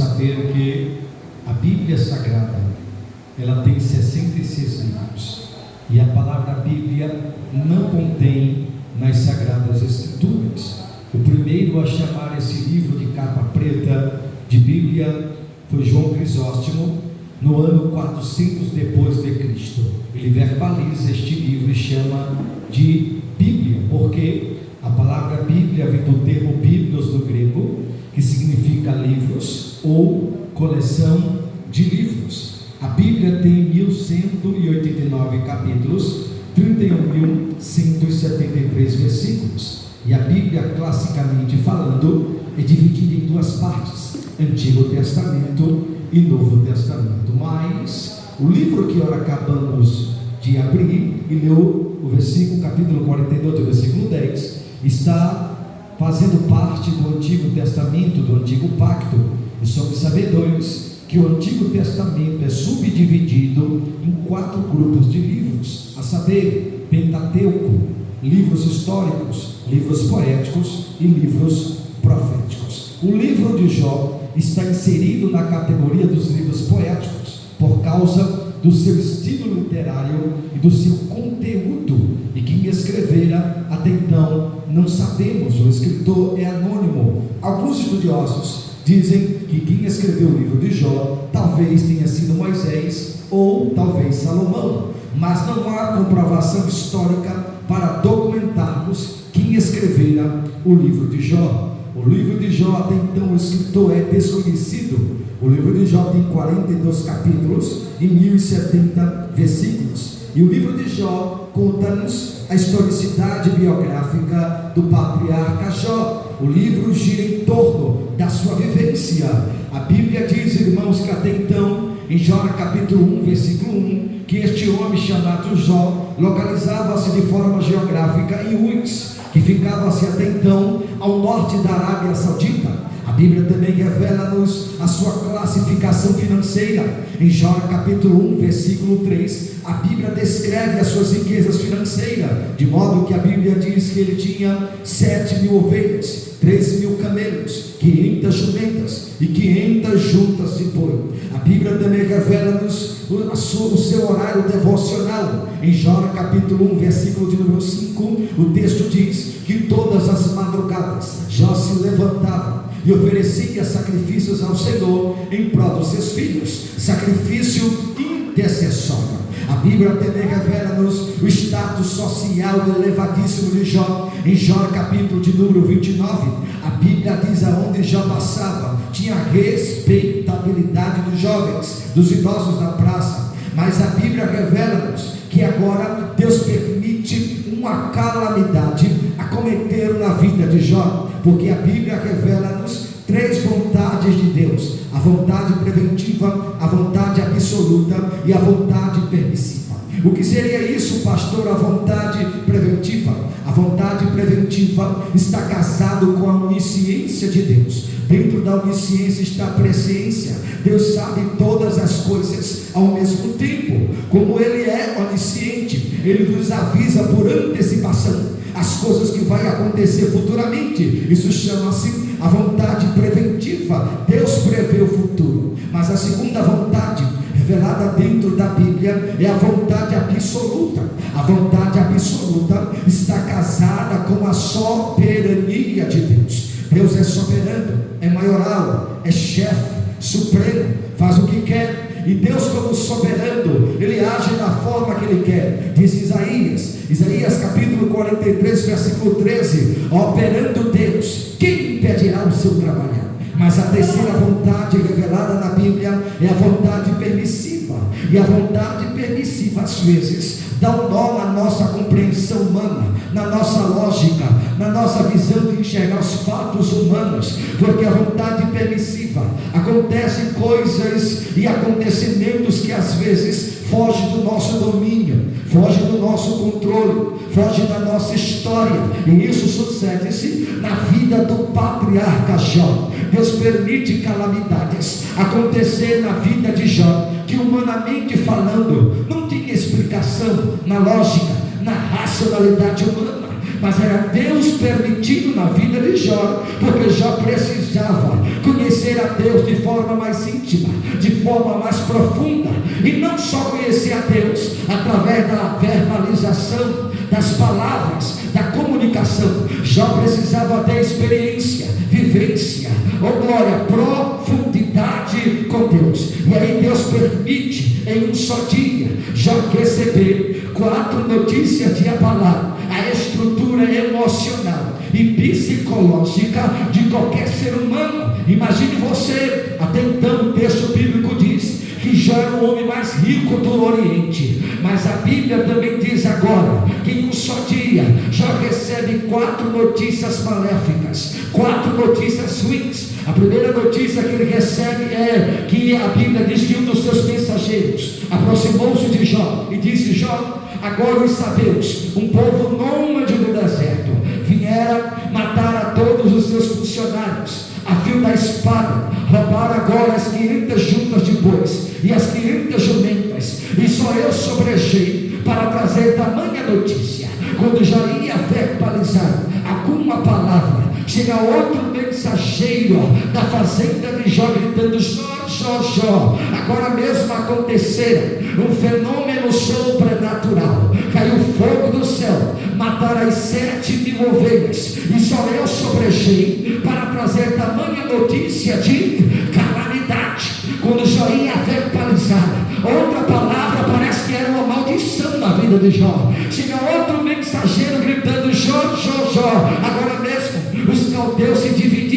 saber que a Bíblia Sagrada, ela tem 66 livros, e a palavra Bíblia não contém nas Sagradas Escrituras. O primeiro a chamar esse livro de capa preta de Bíblia foi João Crisóstomo, no ano 400 depois de Cristo. Ele verbaliza este livro e chama de Bíblia, porque a palavra Bíblia vem do termo Bíblios no grego, que significa livros ou coleção de livros. A Bíblia tem 1189 capítulos, 31.173 versículos, e a Bíblia, classicamente falando, é dividida em duas partes: Antigo Testamento e Novo Testamento. Mas o livro que ora acabamos de abrir e leu o versículo, capítulo 42, versículo 10, está fazendo parte do Antigo Testamento, do Antigo Pacto, e somos sabedores que o Antigo Testamento é subdividido em 4 grupos de livros, a saber, Pentateuco, livros históricos, livros poéticos e livros proféticos. O livro de Jó está inserido na categoria dos livros poéticos por causa do seu estilo literário e do seu conteúdo, e quem escrevera até então não sabemos, o escritor é anônimo. Alguns estudiosos dizem que quem escreveu o livro de Jó talvez tenha sido Moisés ou talvez Salomão, mas não há comprovação histórica para documentarmos quem escrevera o livro de Jó. O livro de Jó, até então o escritor é desconhecido. O livro de Jó tem 42 capítulos e 1070 versículos, e o livro de Jó conta-nos a historicidade biográfica do patriarca Jó. O livro gira em torno da sua vivência. A Bíblia diz, irmãos, que até então, em Jó capítulo 1, versículo 1, que este homem chamado Jó localizava-se de forma geográfica em Uz, que ficava-se até então ao norte da Arábia Saudita. A Bíblia também revela-nos a sua classificação financeira. Em Jó capítulo 1, versículo 3, a Bíblia descreve as suas riquezas financeiras, de modo que a Bíblia diz que ele tinha 7.000 ovelhas, 3.000 camelos, 500 jumentas e 500 juntas de boi. A Bíblia também revela-nos o seu horário devocional. Em Jó capítulo 1, versículo de número 5, o texto diz que todas as madrugadas Jó se levantava e oferecia sacrifícios ao Senhor em prol dos seus filhos, sacrifício intercessório. A Bíblia também revela-nos o status social elevadíssimo de Jó. Em Jó capítulo de número 29, a Bíblia diz: aonde Jó passava, tinha respeitabilidade dos jovens, dos idosos da praça. Mas a Bíblia revela-nos que agora Deus permite uma calamidade acometer na vida de Jó, porque a Bíblia revela-nos 3 vontades de Deus: a vontade preventiva, a vontade absoluta e a vontade permissiva. O que seria isso, pastor? A vontade preventiva. A vontade preventiva está casado com a onisciência de Deus. Dentro da onisciência está a presciência. Deus sabe todas as coisas ao mesmo tempo. Como Ele é onisciente, Ele nos avisa por antecipação as coisas que vai acontecer futuramente. Isso chama-se a vontade preventiva. Deus prevê o futuro. Mas a segunda vontade revelada dentro da Bíblia é a vontade absoluta. A vontade absoluta está casada com a soberania de Deus. Deus é soberano, é maioral, é chefe, supremo, faz o que quer. E Deus, como soberano, Ele age da forma que Ele quer. Diz Isaías capítulo 43, versículo 13: operando Deus, quem impedirá o seu trabalhar? Mas a terceira vontade revelada na Bíblia é a vontade permissiva. E a vontade permissiva, às vezes, dá um nó na nossa compreensão humana, na nossa lógica, na nossa visão de enxergar os fatos humanos. Porque a vontade permissiva, acontecem coisas e acontecimentos que às vezes fogem do nosso domínio, fogem do nosso controle, fogem da nossa história. E isso sucede-se na vida do patriarca Jó. Deus permite calamidades acontecer na vida de Jó, que humanamente falando não tinha explicação na lógica, na racionalidade humana. mas era Deus permitindo na vida de Jó, porque Jó precisava conhecer a Deus de forma mais íntima, de forma mais profunda, e não só conhecer a Deus através da verbalização, das palavras, da comunicação. Jó precisava ter experiência, vivência, glória, profundidade com Deus. E aí Deus permite em um só dia Jó receber 4 notícias de abalar a estrutura emocional e psicológica de qualquer ser humano. Imagine você, até então o texto bíblico diz que Jó era o homem mais rico do Oriente, mas a Bíblia também diz agora que em um só dia Jó recebe 4 notícias maléficas, 4 notícias ruins. A primeira notícia que ele recebe é que a Bíblia diz que um dos seus mensageiros aproximou-se de Jó e disse: Jó, agora os sabemos, um povo nômade do deserto viera matar a todos os seus funcionários a fio da espada, roubaram agora as 500 juntas de bois e as 500 jumentas, e só eu sobrejei para trazer tamanha notícia. Quando já ia verbalizar alguma palavra, chega outro mensageiro da fazenda de Jó gritando: Jó, Jó, Jó, agora mesmo aconteceu um fenômeno sobrenatural, caiu fogo do céu, mataram as 7.000 ovelhas, e só eu sobrejei para trazer tamanha notícia de calamidade. Quando Jó ia verbalizar outra palavra, parece que era uma maldição na vida de Jó. Chega outro mensageiro gritando: Jó, Jó, Jó, agora mesmo os caldeus se dividiram